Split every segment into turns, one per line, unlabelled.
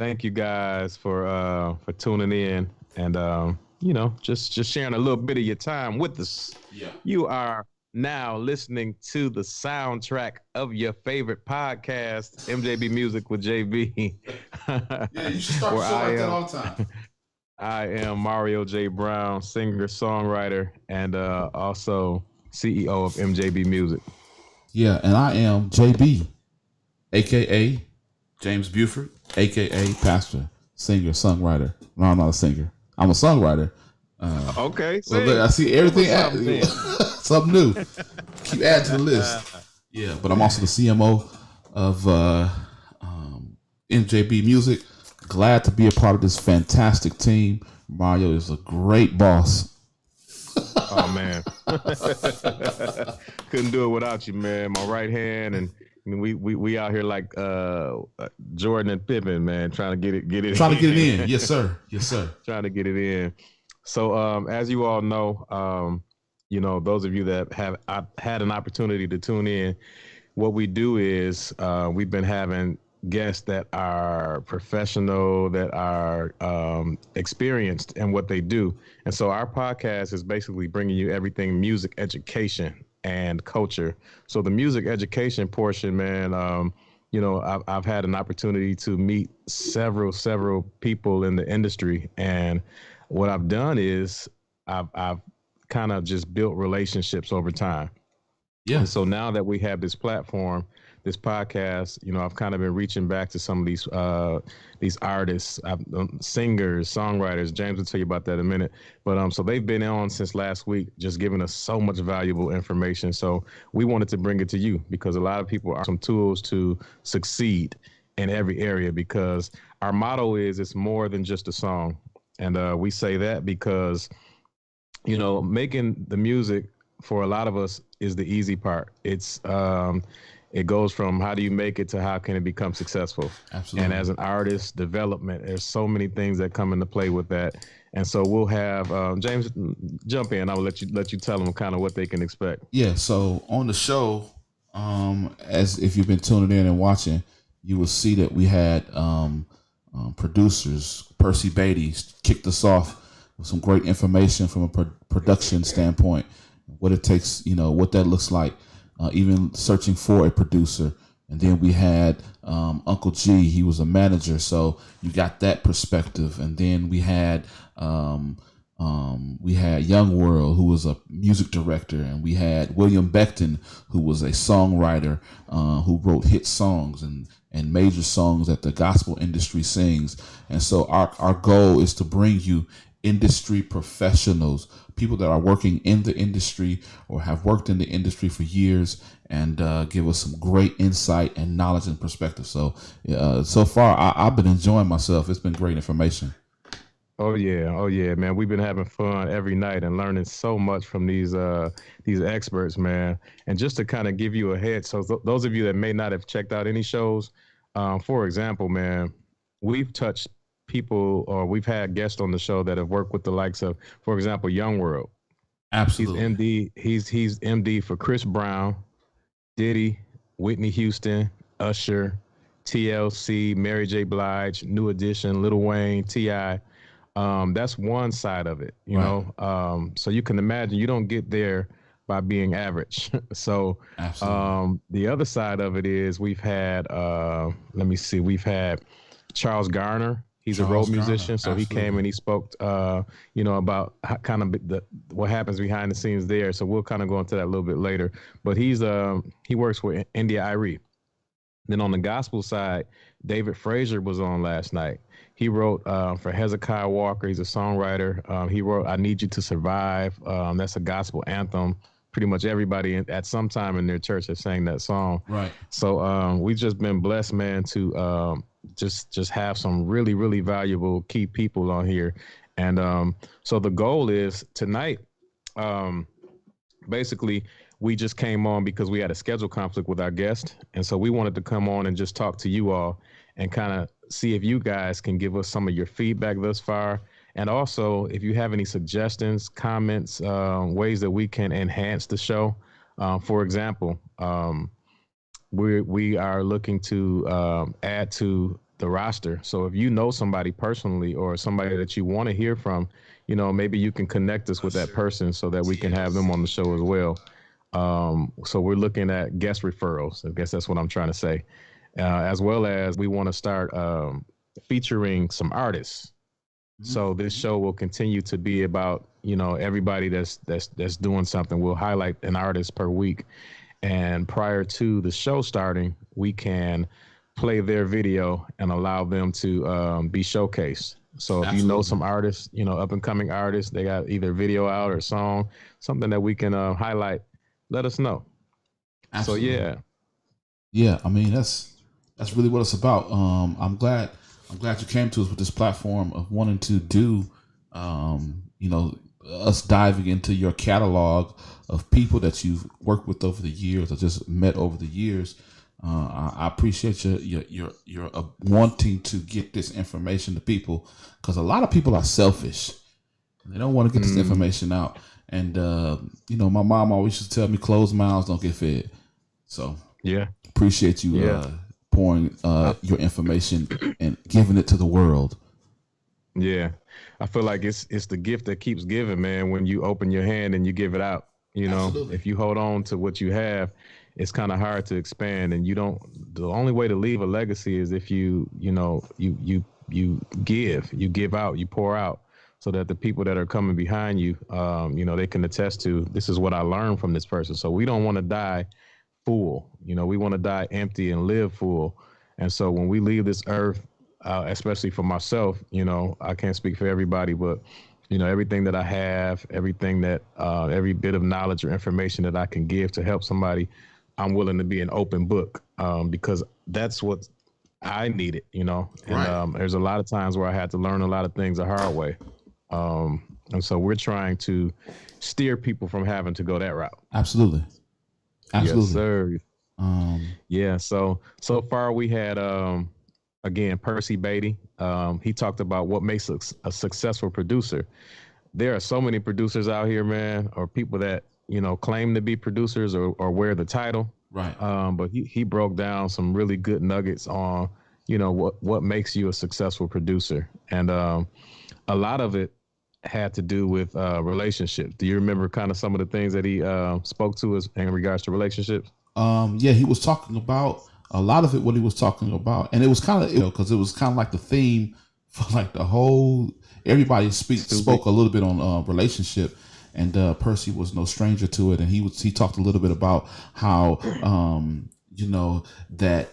Thank you guys for tuning in and just sharing a little bit of your time with us.
Yeah.
You are now listening to the soundtrack of your favorite podcast, MJB Music with JB,
Yeah, you should start the
where
show
I
like that
am
all the time.
I am Mario J. Brown, singer, songwriter, and also CEO of MJB Music.
Yeah, and I am JB, aka James Buford, aka Pastor, singer, songwriter. No, I'm not a singer. I'm a songwriter.
Okay,
Well, look,
see,
I see
give us
everything.
something then.
Something new. Keep adding to the list. Yeah, but I'm also the CMO of MJB Music. Glad to be a part of this fantastic team. Mario is a great boss.
Oh man, couldn't do it without you, man. My right hand, and I mean, we out here like Jordan and Pippen, man, trying to
Trying to get it
in.
in. Yes, sir. Yes, sir.
Trying to get it in. So as you all know, those of you that have had an opportunity to tune in, what we do is we've been having guests that are professional, that are experienced in what they do. And so our podcast is basically bringing you everything music education and culture. So the music education portion, man, I've had an opportunity to meet several people in the industry. And what I've done is I've kind of just built relationships over time.
Yeah.
And so now that we have this platform, this podcast, I've kind of been reaching back to some of these artists, singers, songwriters. James will tell you about that in a minute. But so they've been on since last week, just giving us so much valuable information. So we wanted to bring it to you because a lot of people are some tools to succeed in every area. Because our motto is it's more than just a song, and we say that because making the music for a lot of us is the easy part. It goes from how do you make it to how can it become successful.
Absolutely.
And as an artist, development, there's so many things that come into play with that. And so we'll have James jump in. I'll let you tell them kind of what they can expect.
Yeah. So on the show, as if you've been tuning in and watching, you will see that we had producers. Percy Beatty kicked us off with some great information from a production standpoint, what it takes, what that looks like, even searching for a producer. And then we had Uncle G. He was a manager, so you got that perspective. And then we had Young World, who was a music director, and we had William Beckton, who was a songwriter, who wrote hit songs and major songs that the gospel industry sings. And so our goal is to bring you industry professionals, people that are working in the industry or have worked in the industry for years, and give us some great insight and knowledge and perspective. So so far I've been enjoying myself. It's been great information.
Oh yeah, man. We've been having fun every night and learning so much from these experts, man. And just to kind of give you a head, so those of you that may not have checked out any shows, for example, man, we've touched people, or we've had guests on the show that have worked with the likes of, for example, Young World.
Absolutely.
He's MD for Chris Brown, Diddy, Whitney Houston, Usher, TLC, Mary J. Blige, New Edition, Lil Wayne, T.I. That's one side of it, you know. So you can imagine you don't get there by being average. So the other side of it is we've had, we've had Charles Garner. He's a road musician, so he came and he spoke, about kind of what happens behind the scenes there. So we'll kind of go into that a little bit later. But he works with India Irie. Then on the gospel side, David Frazier was on last night. He wrote for Hezekiah Walker. He's a songwriter. He wrote "I Need You to Survive." That's a gospel anthem. Pretty much everybody at some time in their church has sang that song.
Right.
So we've just been blessed, man, to just have some really, really valuable key people on here. And so the goal is tonight, basically, we just came on because we had a schedule conflict with our guest. And so we wanted to come on and just talk to you all and kind of see if you guys can give us some of your feedback thus far. And also, if you have any suggestions, comments, ways that we can enhance the show. For example, we are looking to add to the roster. So if you know somebody personally or somebody that you want to hear from, maybe you can connect us with that person so that we can have them on the show as well. So we're looking at guest referrals. I guess that's what I'm trying to say. As well as we want to start featuring some artists. So this show will continue to be about, everybody that's doing something. We'll highlight an artist per week. And prior to the show starting, we can play their video and allow them to be showcased. So if you know some artists, up and coming artists, they got either video out or song, something that we can highlight, let us know. Absolutely. So
yeah, I mean that's really what it's about. I'm glad you came to us with this platform of wanting to do, us diving into your catalog of people that you've worked with over the years or just met over the years. I appreciate your wanting to get this information to people, because a lot of people are selfish. They don't want to get this information out. And, my mom always used to tell me, closed mouths don't get fed. So appreciate you pouring your information and giving it to the world.
Yeah. I feel like it's the gift that keeps giving, man. When you open your hand and you give it out, Absolutely. If you hold on to what you have, it's kind of hard to expand. And the only way to leave a legacy is if you give out, you pour out, so that the people that are coming behind you, they can attest to, this is what I learned from this person. So we don't want to die full. We want to die empty and live full. And so when we leave this earth, especially for myself, I can't speak for everybody, but everything that I have, everything that every bit of knowledge or information that I can give to help somebody, I'm willing to be an open book, because that's what I needed, and there's a lot of times where I had to learn a lot of things the hard way. And so we're trying to steer people from having to go that route.
Absolutely.
Yes, sir. So far we had, again, Percy Beatty. He talked about what makes a successful producer. There are so many producers out here, man, or people that, claim to be producers or wear the title.
Right.
But he broke down some really good nuggets on, what makes you a successful producer. And a lot of it had to do with relationships. Do you remember kind of some of the things that he spoke to us in regards to relationships?
He was talking about a lot of it, what he was talking about. And it was kind of, because it was kind of like the theme for like the whole, everybody spoke a little bit on relationship. And Percy was no stranger to it. And he talked a little bit about how, that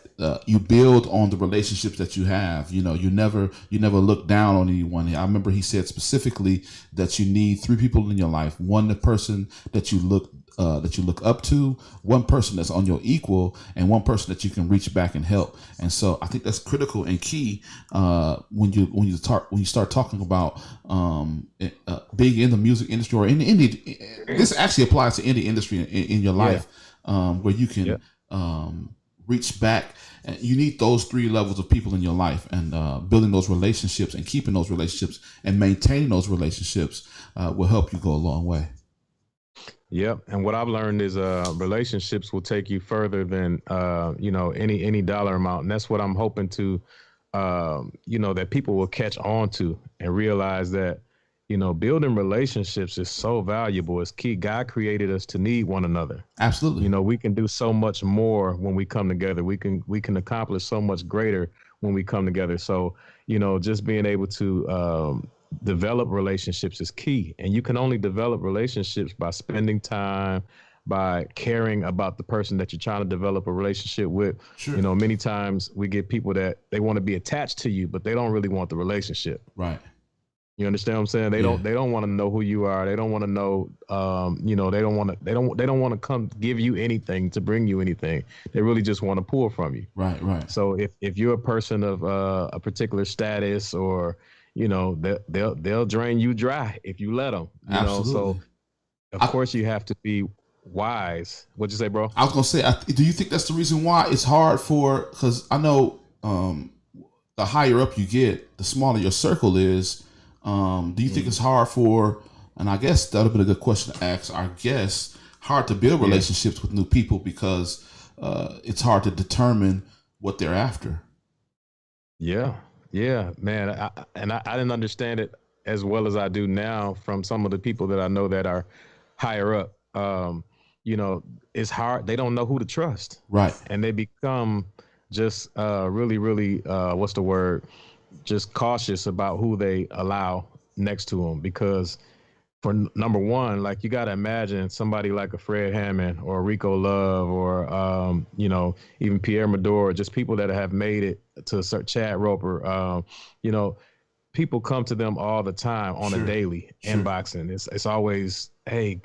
you build on the relationships that you have. You never look down on anyone. I remember he said specifically that you need 3 people in your life. One, the person that you look up to, one person that's on your equal, and one person that you can reach back and help. And so I think that's critical and key when you start talking about being in the music industry or in indie. This actually applies to any industry in your life, where you can reach back. And you need those 3 levels of people in your life, and building those relationships and keeping those relationships and maintaining those relationships will help you go a long way.
Yep. And what I've learned is relationships will take you further than, any dollar amount. And that's what I'm hoping to, that people will catch on to and realize that, building relationships is so valuable. It's key. God created us to need one another.
Absolutely.
We can do so much more when we come together. We can accomplish so much greater when we come together. So, just being able to develop relationships is key. And you can only develop relationships by spending time, by caring about the person that you're trying to develop a relationship with. Sure. Many times we get people that they want to be attached to you, but they don't really want the relationship.
Right.
You understand what I'm saying? They don't want to know who you are. They don't want to know, they don't want to come give you anything, to bring you anything. They really just want to pull from you.
Right.
So if you're a person of a particular status, or they'll drain you dry if you let them.
Absolutely.
So of course you have to be wise. What'd you say, bro?
I was gonna say, do you think that's the reason why it's hard because I know the higher up you get, the smaller your circle is. Do you think it's hard for, and I guess that would be a good question to ask our guests, hard to build relationships with new people because it's hard to determine what they're after?
Yeah, yeah, man. I didn't understand it as well as I do now from some of the people that I know that are higher up. You know, it's hard. They don't know who to trust,
Right.
and they become just really, really, what's the word? Just cautious about who they allow next to them because for number one, like you got to imagine somebody like a Fred Hammond or Rico Love or even Pierre Mador, just people that have made it to Chad Roper. You know, people come to them all the time on a
Sure.
daily
Sure.
inboxing. It's always, hey,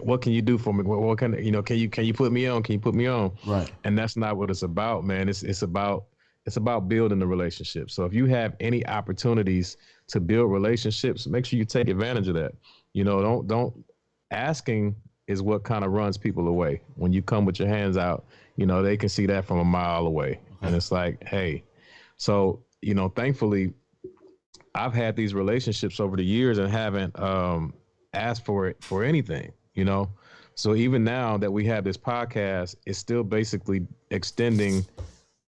what can you do for me? What can can you put me on? Can you put me on?
Right.
And that's not what it's about, man. It's about building the relationship. So if you have any opportunities to build relationships, make sure you take advantage of that. Don't asking is what kind of runs people away. When you come with your hands out, they can see that from a mile away. And
Okay.
it's like, hey, so, thankfully I've had these relationships over the years and haven't asked for it for anything. So even now that we have this podcast, it's still basically extending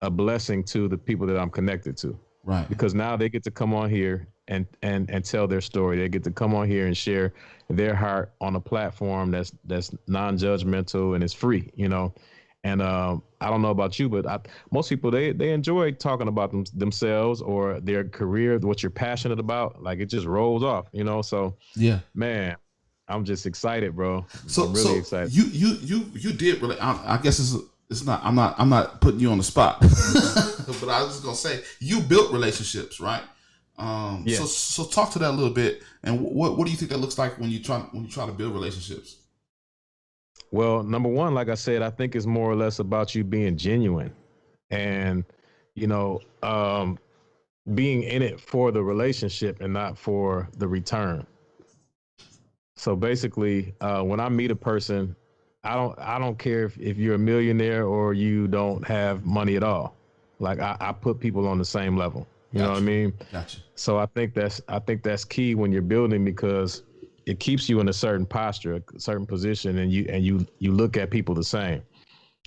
a blessing to the people that I'm connected to,
Right.
because now they get to come on here and tell their story. They get to come on here and share their heart on a platform that's non-judgmental and it's free. And I don't know about you, but most people they enjoy talking about themselves or their career, what you're passionate about. Like it just rolls off. So
Yeah.
man, I'm just excited, bro.
So
I'm really
so
excited.
you did really. I guess it's not. I'm not putting you on the spot, but I was just gonna say you built relationships, right? So
Yes.
so talk to that a little bit, and what do you think that looks like when you try to build relationships?
Well, number one, like I said, I think it's more or less about you being genuine and, you know, um, being in it for the relationship and not for the return. So basically, when I meet a person, I don't care if you're a millionaire or you don't have money at all. Like I put people on the same level. You know what I
Gotcha.
mean?
Gotcha.
So I think that's key when you're building because it keeps you in a certain posture, a certain position, and you look at people the same.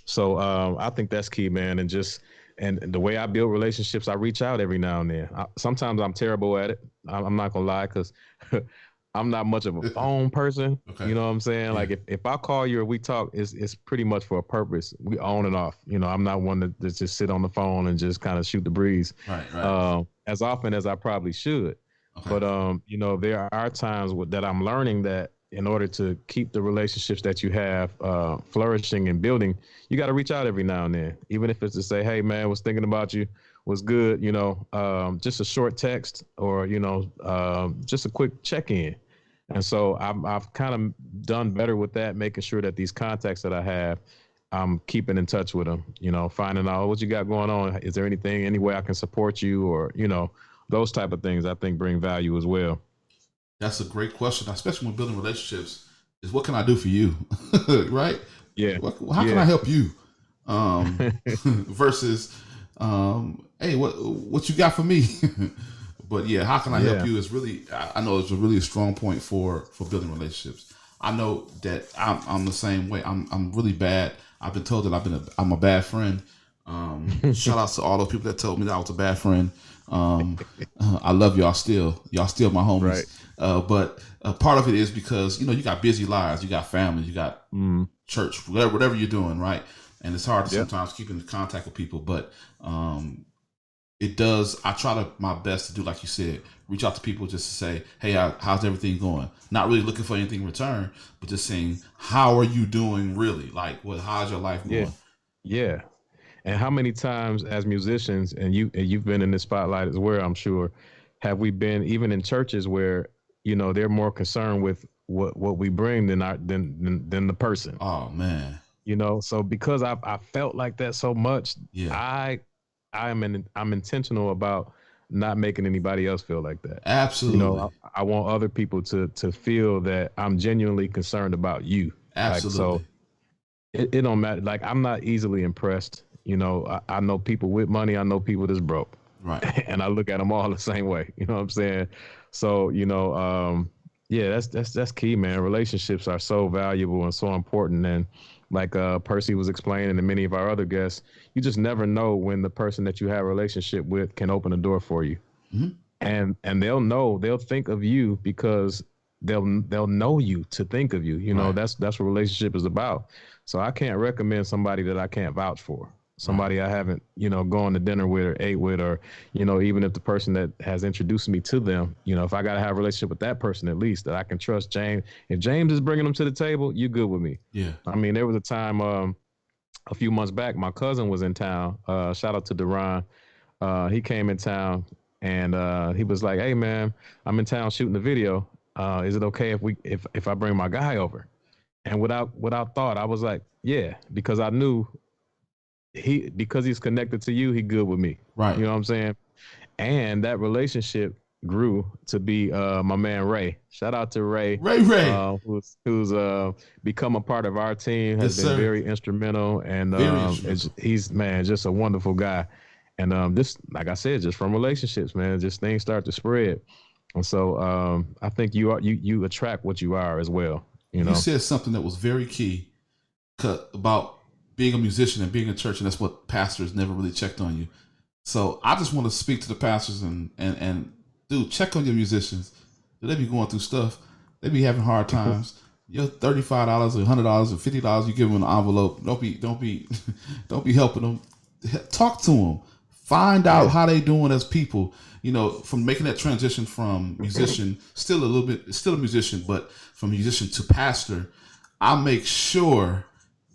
So I think that's key, man. And the way I build relationships, I reach out every now and then. Sometimes I'm terrible at it. I'm not gonna lie, because I'm not much of a phone person.
Okay.
You know what I'm saying?
Yeah.
Like if I call you or we talk, it's pretty much for a purpose. We on and off. I'm not one to just sit on the phone and just kind of shoot the breeze
Right. Right.
as often as I probably should.
Okay.
But there are times that I'm learning that in order to keep the relationships that you have flourishing and building, you got to reach out every now and then, even if it's to say, "Hey, man, was thinking about you. Was good." Just a short text or just a quick check in. And so I've kind of done better with that, making sure that these contacts that I have, I'm keeping in touch with them. Finding out what you got going on. Is there anything, any way I can support you, or those type of things I think bring value as well.
That's a great question, especially when building relationships. Is what can I do for you, right?
Yeah,
How can I
yeah,
help you? Versus, hey, what you got for me? But yeah, how can I help
yeah,
you? Is really, I know it's a really strong point for building relationships. I know that I'm the same way. I'm really bad. I've been told that I'm a bad friend. Shout out to all those people that told me that I was a bad friend. I love y'all still. Y'all still my
right.
homies. But part of it is because you got busy lives, you got families, you got
Mm,
church, whatever you're doing, right? And it's hard to
yep.
sometimes keep in contact with people, but it does. I try to my best to do like you said, reach out to people just to say, "Hey, how's everything going?" Not really looking for anything in return, but just saying, "How are you doing?" Really, like, how's your life
Yeah,
going?
yeah. And how many times as musicians, and you've been in the spotlight as well, I'm sure, have we been even in churches where they're more concerned with what we bring than the person.
Oh man,
So because I felt like that so much,
yeah,
I I'm intentional about not making anybody else feel like that.
absolutely,
I want other people to feel that I'm genuinely concerned about you. Like so,
absolutely,
it don't matter. Like I'm not easily impressed. I know people with money. I know people that's broke,
right.
and I look at them all the same way. You know what I'm saying? So yeah, that's key, man. Relationships are so valuable and so important, and like Percy was explaining and many of our other guests, you just never know when the person that you have a relationship with can open a door for you.
Mhm.
And they'll think of you because they'll know you to think of you. You know,
Right.
that's what relationship is about. So I can't recommend somebody that I can't vouch for.
Right.
Somebody I haven't, gone to dinner with or ate with, or, even if the person that has introduced me to them, if I got to have a relationship with that person, at least that I can trust James. If James is bringing them to the table, you good with me.
Yeah.
I mean, there was a time, a few months back, my cousin was in town. Shout out to Duran. He came in town and he was like, "Hey man, I'm in town shooting the video. Is it okay if I bring my guy over?" And without thought, I was like, "Yeah," because I knew because he's connected to you, he good with me.
Right.
You know what I'm saying? And that relationship grew to be my man Ray. Shout out to Ray,
Ray.
who's become a part of our team, has
Yes,
been
sir.
very instrumental, and
Very instrumental.
he's man just a wonderful guy. And this, like I said, just from relationships, man, just things start to spread. And so I think you attract what you are as well. You
You
know,
said something that was very key about being a musician and being in church, and that's what pastors never really checked on you. So I just want to speak to the pastors and dude, check on your musicians. They be going through stuff. They be having hard times. Your $35 or $100 or $50 you give them an envelope. Don't be don't be helping them. Talk to them. Find out how they doing as people. You know, from making that transition from musician, still a musician, but from musician to pastor. I make sure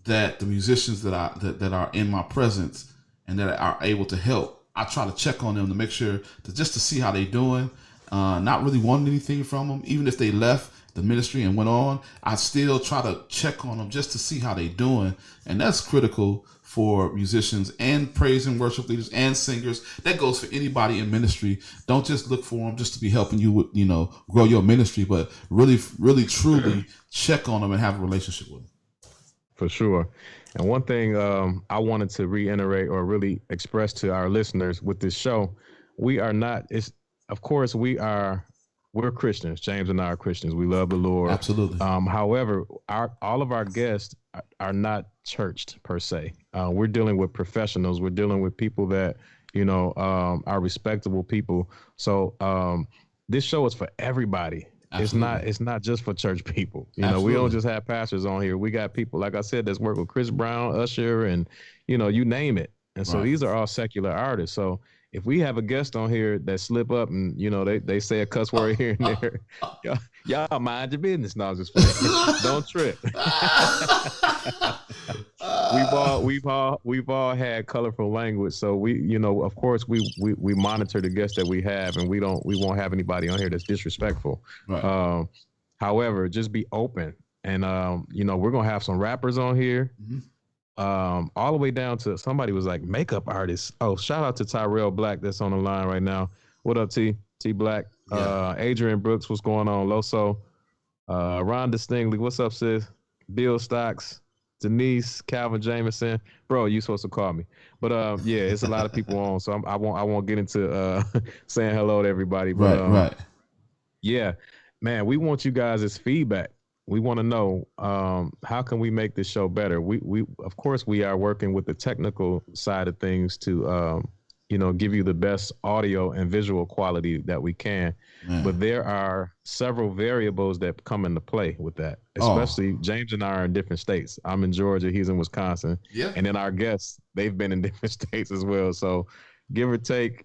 that the musicians that are in my presence and that are able to help, I try to check on them to make sure just to see how they doing. Not really wanting anything from them, even if they left the ministry and went on, I still try to check on them just to see how they doing, and that's critical for musicians and praise and worship leaders and singers. That goes for anybody in ministry. Don't just look for them just to be helping you with, grow your ministry, but really, really, truly check on them and have a relationship with them.
for sure. And one thing I wanted to reiterate or really express to our listeners with this show, we are not. It's of course we're Christians. James and I are Christians. We love the Lord.
Absolutely.
However, all of our guests are not churched per se. We're dealing with professionals. We're dealing with people that are respectable people. So this show is for everybody.
Absolutely.
It's not just for church people. We
Absolutely.
don't just have pastors on here. We got people, like I said, that's work with Chris Brown, Usher, and you name it. And so
Right.
these are all secular artists. So if we have a guest on here that slip up and they say a cuss word here and there, y'all mind your business. No, I'm just playing. Don't trip. we've all had colorful language, so we of course we monitor the guests that we have, and we won't have anybody on here that's disrespectful.
Right.
However, just be open, and we're gonna have some rappers on here.
Mhm.
All the way down to somebody was like makeup artists. Oh, shout out to Tyrell Black that's on the line right now. What up, T Black?
Yeah.
Adrian Brooks, what's going on? Loso, Rhonda Stingley, what's up, sis? Bill Stocks, Denise, Calvin Jameson, bro, you supposed to call me. But yeah, it's a lot of people on, so I won't get into saying hello to everybody. But
Right.
yeah, man, we want you guys' feedback. We want to know how can we make this show better. We of course we are working with the technical side of things to give you the best audio and visual quality that we can.
Man.
But there are several variables that come into play with that. Especially James and I are in different states. I'm in Georgia, he's in Wisconsin.
Yeah.
And then our guests, they've been in different states as well. So give or take,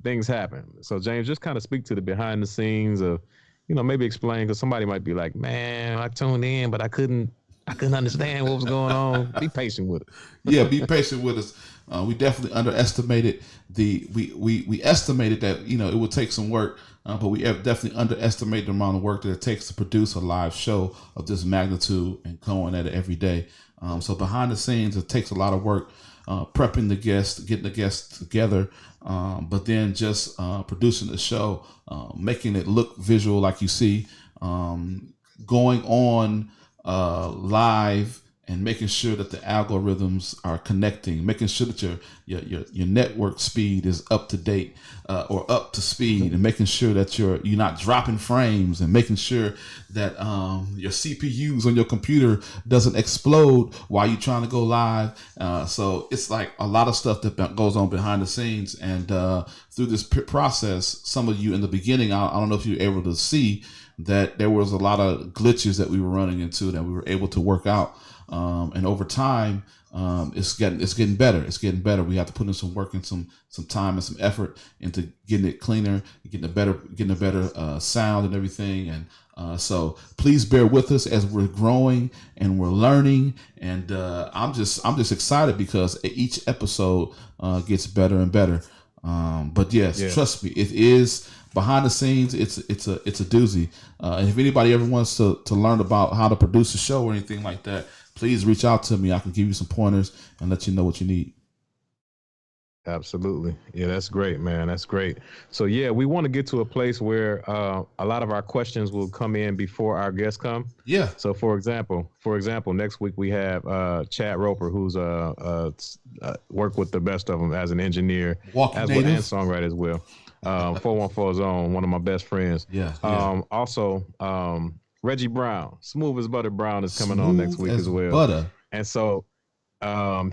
things happen. So James, just kind of speak to the behind the scenes of maybe explain, because somebody might be like, man, I tuned in, but I couldn't understand what was going on. Be patient with it.
Yeah, be patient with us. We definitely underestimated we estimated that it would take some work, but we have definitely underestimated the amount of work that it takes to produce a live show of this magnitude and going at it every day. So behind the scenes, it takes a lot of work, prepping the guests, getting the guests together, but then just producing the show, making it look visual like you see, going on live and making sure that the algorithms are connecting, making sure that your network speed is up to date or up to speed, and making sure that you're not dropping frames, and making sure that your CPUs on your computer doesn't explode while you're trying to go live. So it's like a lot of stuff that goes on behind the scenes, and through this process, some of you in the beginning, I don't know if you were able to see that there was a lot of glitches that we were running into that we were able to work out. And over time, it's getting better. It's getting better. We have to put in some work and some time and some effort into getting it cleaner, getting a better sound and everything. And so please bear with us as we're growing and we're learning. And I'm just excited because each episode gets better and better. But yes, trust me, it is behind the scenes. It's a doozy. And if anybody ever wants to learn about how to produce a show or anything like that, please reach out to me. I can give you some pointers and let you know what you need.
Absolutely. Yeah, that's great, man. That's great. So yeah, we want to get to a place where a lot of our questions will come in before our guests come.
Yeah.
So for example, next week we have Chad Roper, who's worked with the best of them as an engineer, and songwriter as well. 414 Zone, one of my best friends.
Yeah.
Also, Reggie Brown, Smooth as Butter Brown, is coming on next week as well.
Butter.
And so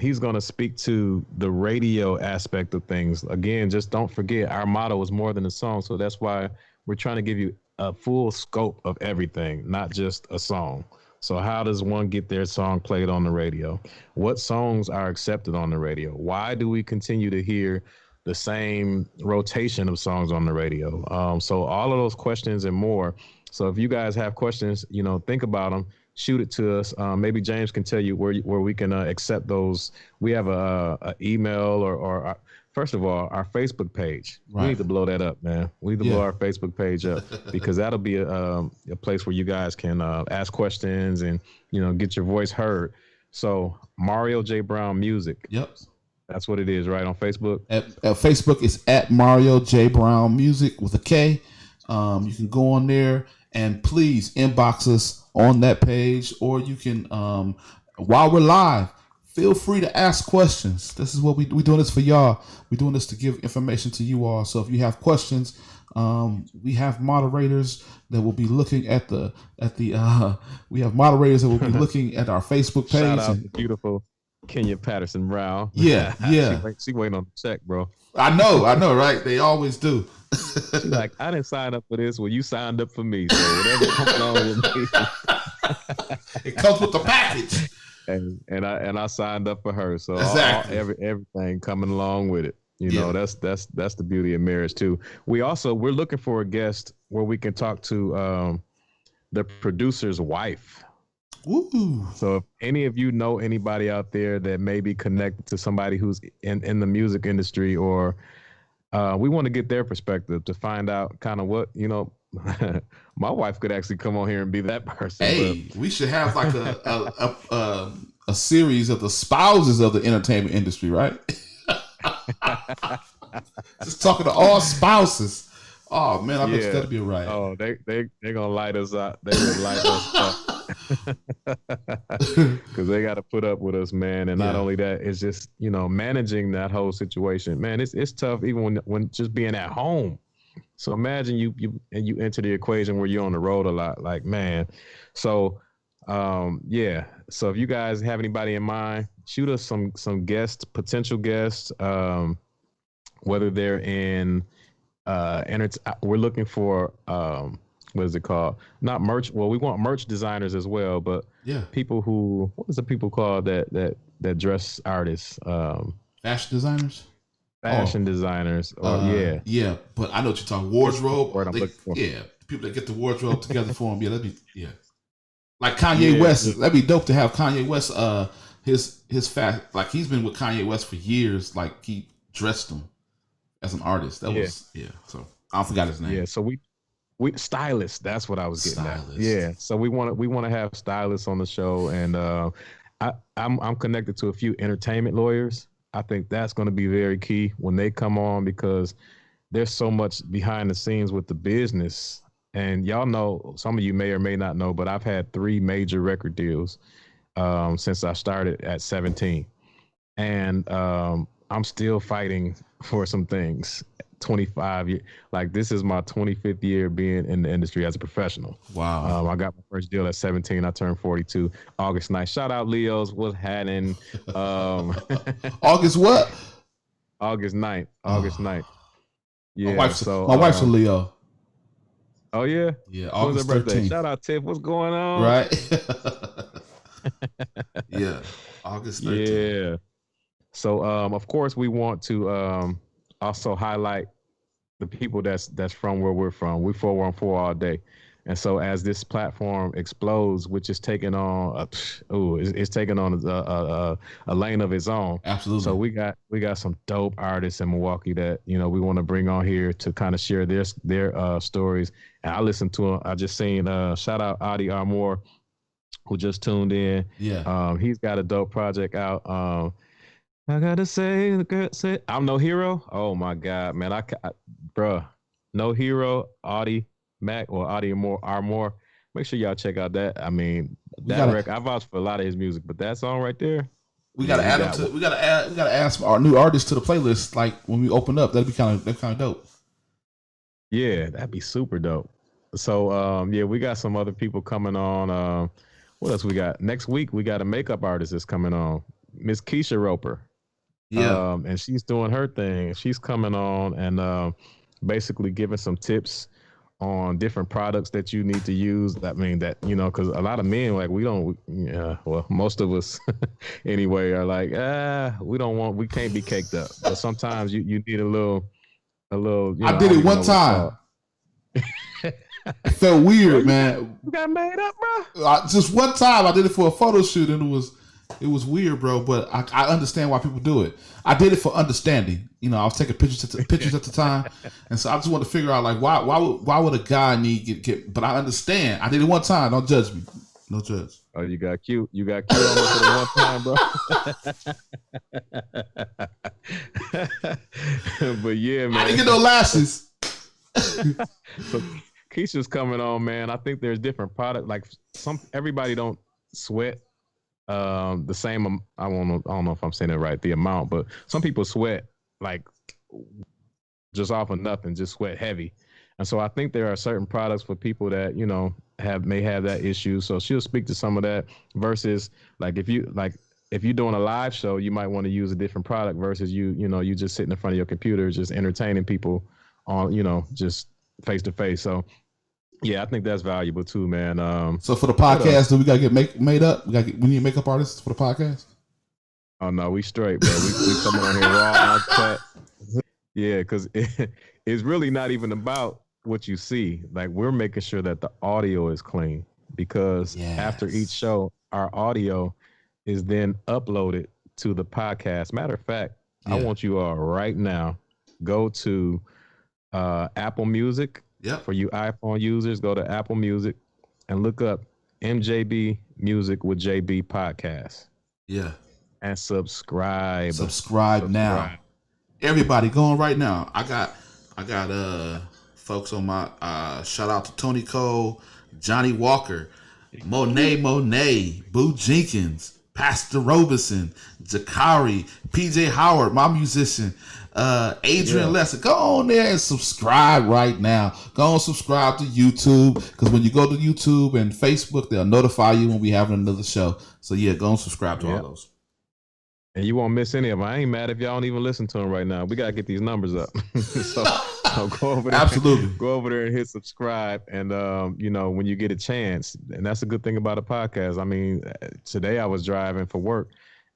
he's going to speak to the radio aspect of things. Again, just don't forget, our motto is more than a song. So that's why we're trying to give you a full scope of everything, not just a song. So how does one get their song played on the radio? What songs are accepted on the radio? Why do we continue to hear the same rotation of songs on the radio? So all of those questions and more. So if you guys have questions, think about them, shoot it to us. Maybe James can tell you where we can accept those. We have a email or first of all, our Facebook page. Right. We need to blow that up, man. We need to blow our Facebook page up because that'll be a place where you guys can ask questions and, get your voice heard. So Mario J. Brown Music.
Yep.
That's what it is, right? On Facebook?
At Facebook, it's at Mario J. Brown Music with a K. You can go on there and please inbox us on that page, or you can, while we're live, feel free to ask questions. This is what we're doing this for y'all. We're doing this to give information to you all. So if you have questions, we have moderators that will be looking at we have moderators that will be looking at our Facebook page.
Shout out to beautiful Kenya Patterson Brown.
Yeah.
She waiting on the check, bro.
I know, right? They always do.
She's like, I didn't sign up for this. Well, you signed up for me, so whatever comes along with me.
It comes with the package.
And I signed up for her, so
exactly.
everything coming along with it. That's the beauty of marriage too. We're looking for a guest where we can talk to the producer's wife.
Ooh.
So if any of you know anybody out there that may be connected to somebody who's in the music industry, or we want to get their perspective to find out kind of what, my wife could actually come on here and be that person.
Hey, we should have like a series of the spouses of the entertainment industry, right? Just talking to all spouses. Oh man, I bet that'd be right.
Oh, they're gonna light us up. They would light us up. Because they got to put up with us, man. And not only that, it's just managing that whole situation, man. It's tough even when just being at home. So imagine you enter the equation where you're on the road a lot, like, man. So so if you guys have anybody in mind, shoot us some potential guests, whether they're in we're looking for what is it called? Not merch. Well, we want merch designers as well, but people who, what is the people called that dress artists?
Fashion designers.
Fashion designers. Or
yeah. But I know what you're talking. Wardrobe.
People
that get the wardrobe together for them. Yeah, that'd be like Kanye West. That'd be dope to have Kanye West. His like he's been with Kanye West for years. Like he dressed him as an artist. That was So I forgot his name.
Yeah. So we stylists. That's what I was getting at. Yeah. So we want to have stylists on the show, and I'm connected to a few entertainment lawyers. I think that's going to be very key when they come on, because there's so much behind the scenes with the business. And y'all know, some of you may or may not know, but I've had 3 major record deals. since I started at 17. And I'm still fighting for some things. 25 years, like this is my 25th year being in the industry as a professional.
Wow.
I got my first deal at 17. I turned 42 August 9th. Shout out Leo's, what's happening? Um,
August what?
August 9th. August
Oh,
9th. Yeah. So,
my wife's a Leo.
oh yeah.
Yeah,
When's her
August
birthday?
13th.
Shout out Tiff. What's going on?
Right? Yeah, August 13th.
Yeah. So, of course, we want to also highlight the people that's from where we're from. We 414 all day. And so as this platform explodes, which is taking on it's taking on a lane of its own.
Absolutely.
So we got some dope artists in Milwaukee that we want to bring on here to kind of share their stories. And I listened to them. I just seen shout out Adi Armour, who just tuned in.
Yeah.
He's got a dope project out. I gotta say, I'm no hero. Oh my god, man! Bruh, no hero. Audie Mac or Audie Armour. Make sure y'all check out that. I mean, that record. I vouch for a lot of his music, but that song right there.
We gotta add him to. We gotta add some our new artists to the playlist. Like when we open up, that'd be kind of dope.
Yeah, that'd be super dope. So yeah, we got some other people coming on. What else we got? Next week we got a makeup artist that's coming on, Miss Keisha Roper.
Yeah.
And she's doing her thing. She's coming on and basically giving some tips on different products that you need to use. I mean, that, because a lot of men, like, we don't, well, most of us anyway are like, we can't be caked up. But sometimes you need a little,
I did it one time. It felt weird, man.
You got made up, bro.
Just one time I did it for a photo shoot and it was weird, bro, but I understand why people do it. I did it for understanding. I was taking pictures at the time, and so I just want to figure out, like, why would a guy need get? But I understand. I did it one time. Don't judge me. No judge.
Oh, you got cute. You got cute on it for the one time, bro. But yeah, man.
I didn't get no lashes.
So Keisha's coming on, man. I think there's different products. Like everybody don't sweat the same. I don't know if I'm saying it right, the amount, but some people sweat like just off of nothing, just sweat heavy. And so I think there are certain products for people that may have that issue. So she'll speak to some of that versus like if you're doing a live show, you might want to use a different product versus you just sitting in front of your computer just entertaining people on just face to face. So yeah, I think that's valuable too, man.
So for the podcast, do we gotta get made up? We need makeup artists for the podcast?
Oh no, we straight, bro. We coming on here raw, uncut. Yeah, because it's really not even about what you see. Like, we're making sure that the audio is clean because after each show, our audio is then uploaded to the podcast. Matter of fact, I want you all right now go to Apple Music.
Yep.
For you iPhone users, go to Apple Music and look up MJB Musik with JB podcast.
Yeah.
And subscribe.
Subscribe now. Everybody going right now. I got folks on my shout out to Tony Cole, Johnny Walker, Monet, Boo Jenkins, Pastor Robeson, Jakari, PJ Howard, my musician, Adrian Lesser. Go on there and subscribe right now. Go on, subscribe to YouTube, because when you go to YouTube and Facebook, they'll notify you when we have another show. So yeah, go and subscribe to all those.
And you won't miss any of them. I ain't mad if y'all don't even listen to them right now. We gotta get these numbers up. so go over there.
Absolutely.
Go over there and hit subscribe. And when you get a chance, and that's a good thing about a podcast. I mean, today I was driving for work,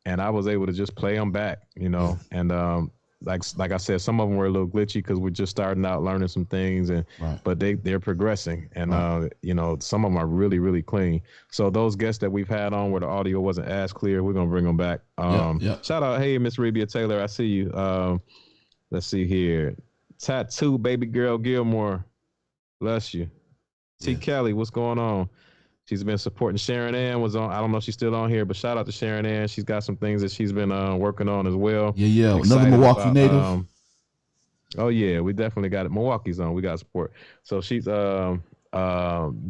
and I was able to just play them back. And like I said, some of them were a little glitchy because we're just starting out learning some things, but they're progressing, and some of them are really, really clean. So those guests that we've had on where the audio wasn't as clear, we're gonna bring them back. Shout out, hey Miss Rebia Taylor, I see you. Let's see here, Tattoo Baby Girl Gilmore, bless you. T Kelly, what's going on? She's been supporting. Sharon Ann was on. I don't know if she's still on here, but shout out to Sharon Ann. She's got some things that she's been working on as well.
Yeah. Another Milwaukee native.
Oh yeah, we definitely got it. Milwaukee's on. We got support. So she's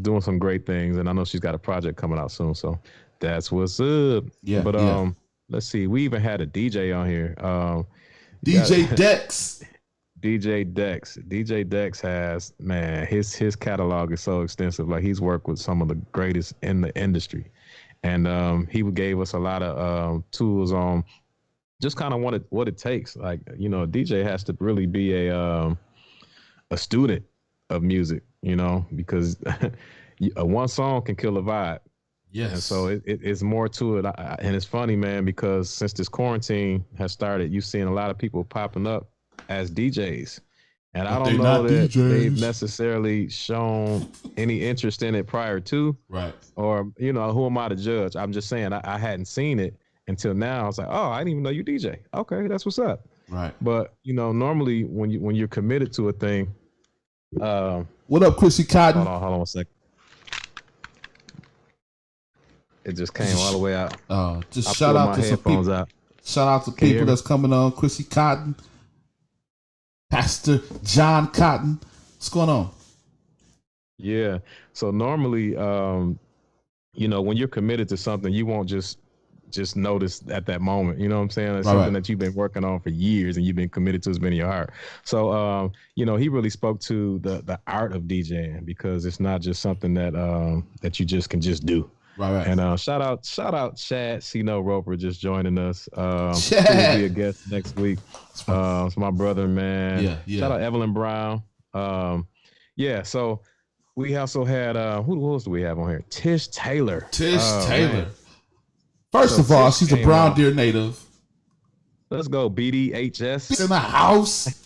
doing some great things, and I know she's got a project coming out soon. So that's what's up.
Yeah,
But
yeah.
let's see. We even had a DJ on here. You got
DJ Dex.
DJ Dex. DJ Dex has, man, his catalog is so extensive. Like he's worked with some of the greatest in the industry, and he gave us a lot of tools on just kind of what it takes. Like a DJ has to really be a student of music, because one song can kill a vibe.
Yes.
And so it's more to it. And it's funny, man, because since this quarantine has started, you've seen a lot of people popping up as DJs. And I don't know that they've necessarily shown any interest in it prior to.
Right.
Or, who am I to judge? I'm just saying I hadn't seen it until now. I was like, oh, I didn't even know you DJ. Okay, that's what's up.
Right.
But, normally when you're committed to a thing.
What up, Chrissy Cotton?
Hold on a second. It just came all the way out.
Just shout out to some people.
Out.
Shout out to people that's coming on. Chrissy Cotton, Pastor John Cotton. What's going on?
Yeah. So normally, when you're committed to something, you won't just notice at that moment. You know what I'm saying? It's something that you've been working on for years and you've been committed to. It's been in your heart. So, he really spoke to the art of DJing, because it's not just something that you just can just do.
Right.
And shout out Chad C-No Roper just joining us. He will be a guest next week. It's my brother, man. Yeah. Shout out Evelyn Brown. So we also had who else do we have on here? Tish Taylor.
Taylor. Man. First of all, she's a Brown Deer native.
Let's go, BDHS.
In the house.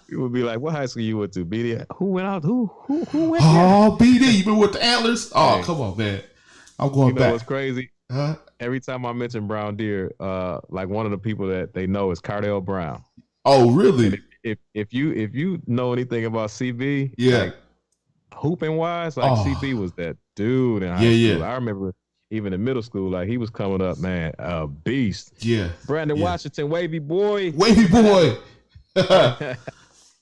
People would be like, what high school you went to? BD? Who went out? Who went there?
Oh, BD, you been with the Antlers? Oh, hey. Come on, man. I'm going back.
What's crazy? Huh? Every time I mention Brown Deer, like one of the people that they know is Cardell Brown.
Oh, really?
If you know anything about CB, like hooping wise, like CB was that dude in high school. Yeah. I remember even in middle school, like he was coming up, man, a beast.
Yeah.
Brandon Washington, Wavy Boy.
Wavy Boy.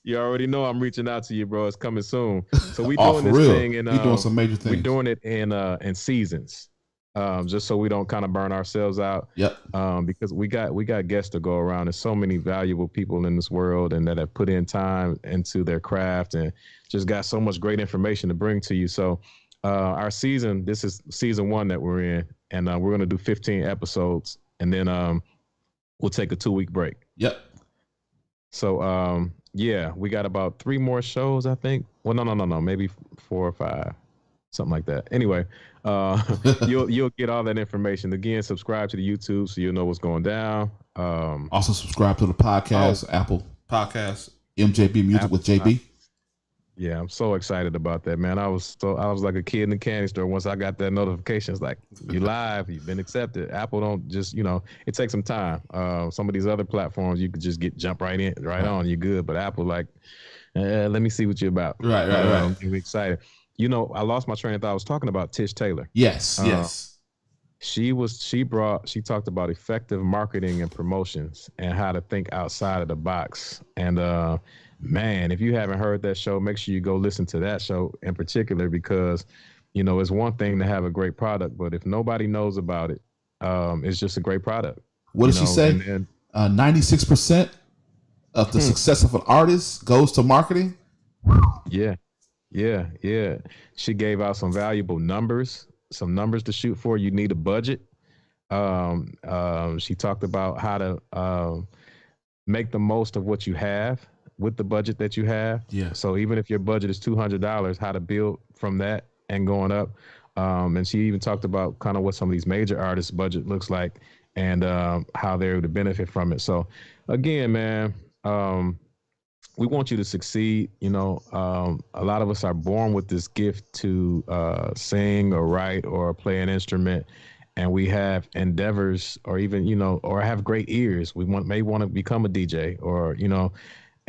You already know I'm reaching out to you, bro. It's coming soon. So we doing this thing, and
we doing some major things.
We're doing it in seasons, just so we don't kind of burn ourselves out.
Yep.
Because we got guests to go around. There's so many valuable people in this world, and that have put in time into their craft, and just got so much great information to bring to you. So our season, this is season 1 that we're in, and we're gonna do 15 episodes, and then we'll take a 2-week break.
Yep.
So we got about 3 more shows, I think. Well, no, maybe 4 or 5, something like that. Anyway, you'll get all that information. Again, subscribe to the YouTube so you'll know what's going down.
Also subscribe to the podcast, Apple Podcasts, MJB Music with JB.
Yeah, I'm so excited about that, man. I was like a kid in the candy store once I got that notification. It's like, you live, you've been accepted. Apple don't just, it takes some time. Some of these other platforms, you could just jump right on, you're good. But Apple, like, let me see what you're about.
Right.
I'm excited. I lost my train of thought. I was talking about Tish Taylor.
Yes.
She talked about effective marketing and promotions and how to think outside of the box. And man, if you haven't heard that show, make sure you go listen to that show in particular, because it's one thing to have a great product, but if nobody knows about it, it's just a great product.
What did she say? 96% of the success of an artist goes to marketing.
Yeah. She gave out some valuable numbers to shoot for. You need a budget. She talked about how to make the most of what you have with the budget that you have.
Yeah.
So even if your budget is $200, how to build from that and going up. And she even talked about kind of what some of these major artists' budget looks like, and how they're to benefit from it. So again, man, we want you to succeed. A lot of us are born with this gift to sing or write or play an instrument, and we have endeavors, or even, or have great ears. We may want to become a DJ, or,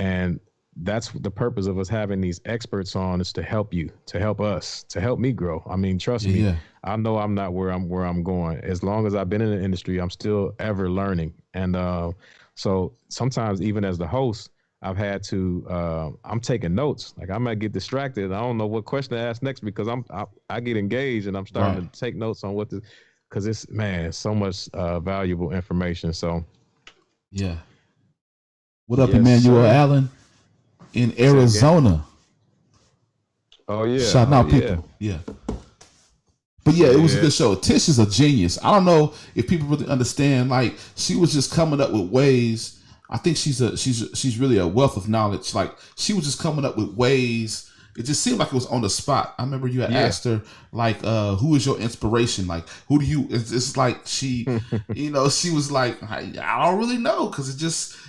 and that's the purpose of us having these experts on, is to help you, to help us, to help me grow. I mean, trust me, I know I'm not where I'm going. As long as I've been in the industry, I'm still ever learning. And so sometimes even as the host, I've had to. I'm taking notes. Like I might get distracted. I don't know what question to ask next because I get engaged and I'm
Right.
starting to take notes on what the because it's man so much valuable information. So
Yeah. What up,
yes,
Emmanuel
sir.
Allen in
Say it again.
Arizona?
Oh yeah.
Shouting
Oh
out
yeah.
people. Yeah. But yeah, it was a
Yeah.
good show. Tish is a genius. I don't know if people really understand. Like, she was just coming up with ways. I think she's really a wealth of knowledge. Like, she was just coming up with ways. It just seemed like it was on the spot. I remember you had
Yeah.
asked her like, "Who is your inspiration? Like, who do you?" It's like she, she was like, "I don't really know," because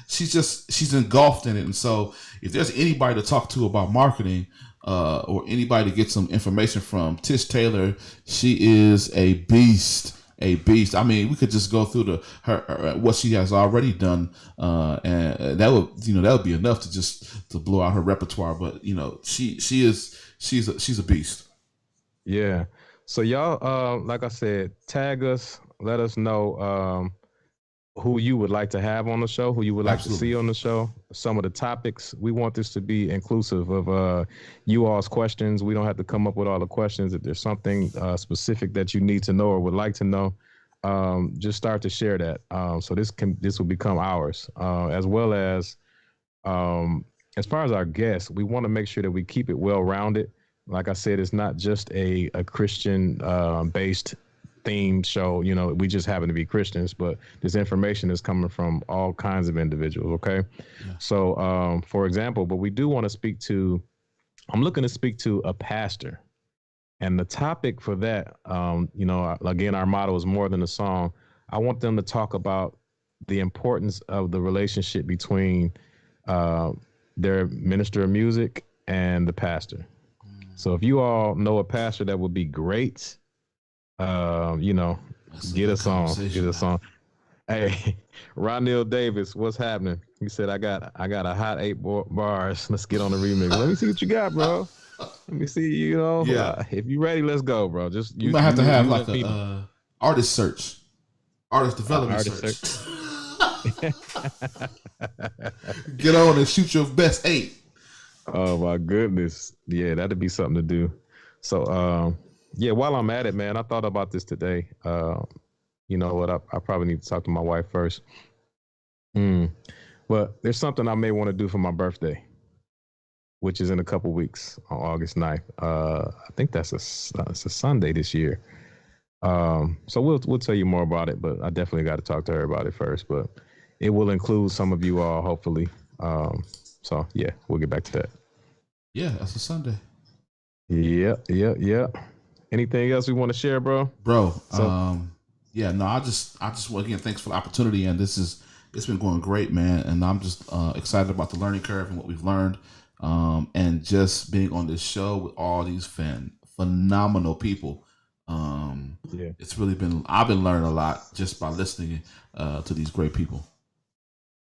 she's engulfed in it. And so, if there's anybody to talk to about marketing, or anybody to get some information from, Tish Taylor, she is a beast. A beast. I mean, we could just go through her what she has already done, and that would be enough to blow out her repertoire. But she's a beast.
Yeah. So y'all, like I said, tag us. Let us know who you would like to have on the show, who you would like to
Absolutely.
see on the show, some of the topics. We want this to be inclusive of you all's questions. We don't have to come up with all the questions. If there's something specific that you need to know or would like to know, just start to share that. So this will become ours, as far as our guests, we want to make sure that we keep it well rounded. Like I said, it's not just a Christian based themed show. You know, we just happen to be Christians, but this information is coming from all kinds of individuals. Okay.
Yeah.
So, for example, but we do want to I'm looking to speak to a pastor. And the topic for that, again, our motto is more than a song. I want them to talk about the importance of the relationship between uh, their minister of music and the pastor. So if you all know a pastor that would be great,
That's a
get
good
us on, get
conversation,
us
man.
on. Hey, Ronil Davis, what's happening? He said, I got a hot bars. Let's get on the remix. Let me see what you got, bro. Let me see,
Yeah,
if you ready, let's go, bro. Just
we might have to have
you
like
let
a
me know.
artist search, artist development
Artist
search.
search.
Get on and shoot your best 8.
Oh my goodness. Yeah, that'd be something to do. So yeah, while I'm at it, man, I thought about this today. You know what? I probably need to talk to my wife first. Mm. But there's something I may want to do for my birthday, which is in a couple weeks on August 9th. I think it's a Sunday this year. So we'll tell you more about it, but I definitely got to talk to her about it first. But it will include some of you all, hopefully. So yeah, we'll get back to that.
Yeah, that's a Sunday.
Yeah. Anything else we want to share, bro?
Bro.
So
Yeah, no, I just well, again, thanks for the opportunity, and it's been going great, man, and I'm just excited about the learning curve and what we've learned, and just being on this show with all these phenomenal people.
yeah,
It's really been I've been learning a lot just by listening to these great people.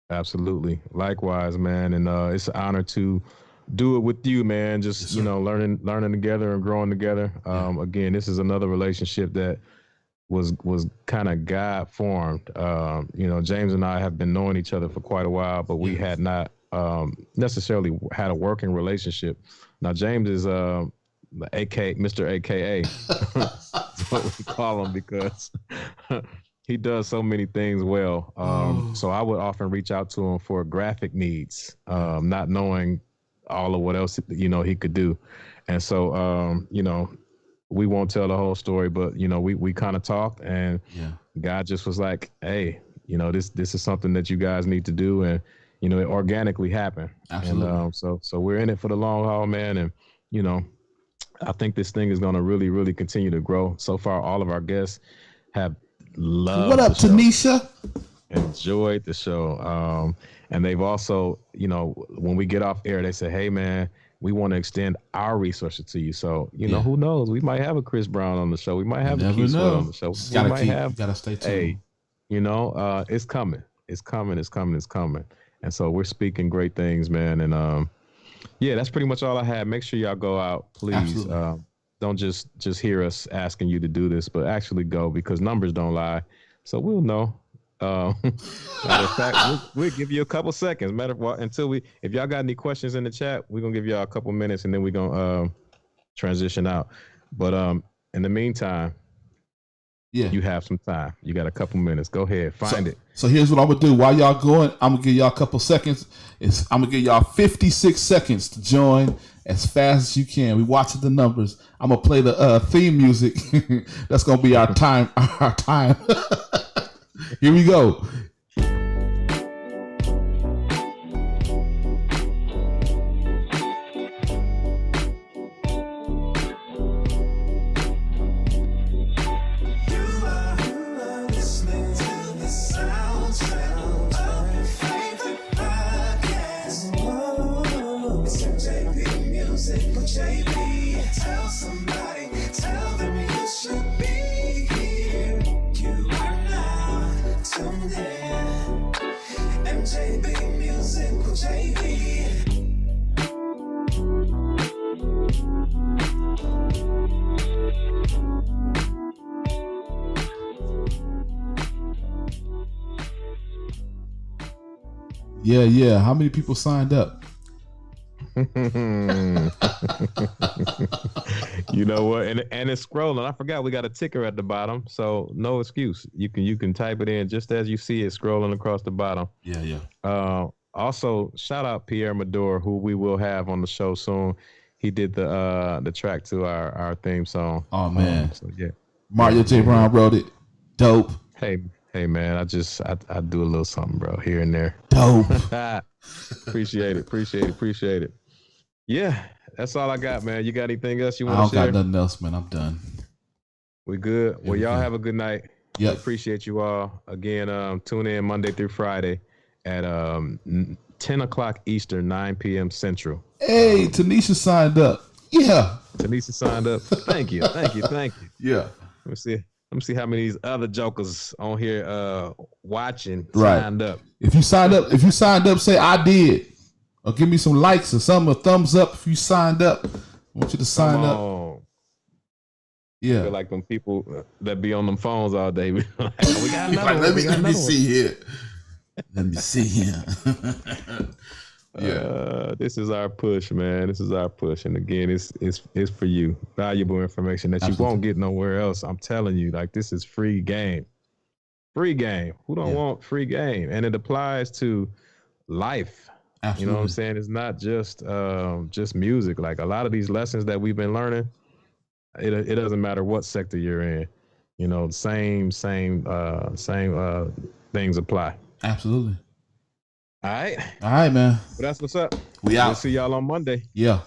absolutely. Likewise, man, and it's an honor to do it with you, man.
Yes,
Just
sir.
learning together and growing together.
Yeah.
Again, this is another relationship that was kind of God formed. James and I have been knowing each other for quite a while, but we
Yeah.
had not necessarily had a working relationship. Now James is AK Mr. AKA. That's what we call him because he does so many things well.
Oh.
So I would often reach out to him for graphic needs, not knowing all of what else he could do. And so we won't tell the whole story, but we kind of talked, and
Yeah.
God just was like, "Hey, this is something that you guys need to do," and it organically happened. And
Absolutely.
so we're in it for the long haul, man. And you know, I think this thing is going to really, really continue to grow. So far, all of our guests have
What
loved the
up,
show,
Tanisha?
enjoyed the show. And they've also, when we get off air, they say, "Hey, man, we want to extend our resources to you." So,
Yeah.
who knows? We might have a Chris Brown on the show. We might
You
have a
never
Keith Sweat on
know.
the show.
Just
We
gotta
might
keep. You
have,
gotta stay
hey,
tuned.
it's coming. It's coming. It's coming. It's coming. And so we're speaking great things, man. And yeah, that's pretty much all I had. Make sure y'all go out, please.
Absolutely.
Don't just hear us asking you to do this, but actually go because numbers don't lie. So we'll know. Matter of fact, we'll give you a couple seconds. Matter of what, if y'all got any questions in the chat, we're gonna give y'all a couple minutes, and then we're gonna transition out. But in the meantime, you have some time. You got a couple minutes. Go ahead, find it.
So here's what I'm gonna do. While y'all going, I'm gonna give y'all a couple seconds. I'm gonna give y'all 56 seconds to join as fast as you can. We watching the numbers. I'm gonna play the theme music. That's gonna be our time. Our time. Here we go.
MJB Musik with JB.
Yeah. How many people signed up?
You know what? And it's scrolling. I forgot we got a ticker at the bottom, so no excuse. You can type it in just as you see it scrolling across the bottom.
Yeah.
Also, shout out Pierre Mador, who we will have on the show soon. He did the track to our theme song.
Oh man.
So yeah.
Mario J. Brown wrote it. Dope.
Hey man, I do a little something, bro, here and there.
Dope.
Appreciate it. Yeah, that's all I got, man. You got anything else you want to share?
I don't got nothing else, man. I'm done.
We good? Well, y'all have a good night.
Yep.
Appreciate you all. Again, tune in Monday through Friday at 10 o'clock Eastern, 9 p.m. Central.
Hey, Tanisha signed up. Yeah.
Tanisha signed up. Thank you.
Yeah.
Let me see how many of these other jokers on here watching
Right.
signed up.
If you signed up, say I did. Or give me some likes or something, a thumbs up if you signed up. I want you to sign up. Yeah.
I feel like them people that be on them phones all day. We got another one.
Let me see here. Let me see here.
Yeah. This is our push, man. This is our push. And again, it's for you. Valuable information that you won't get nowhere else. I'm telling you, like, this is free game. Free game. Who don't want free game? And it applies to life. Absolutely. You know what I'm saying? It's not just music. Like, a lot of these lessons that we've been learning, it doesn't matter what sector you're in. You know, same things apply.
Absolutely.
All right,
man.
But that's what's up.
We out.
We'll see y'all on Monday.
Yeah.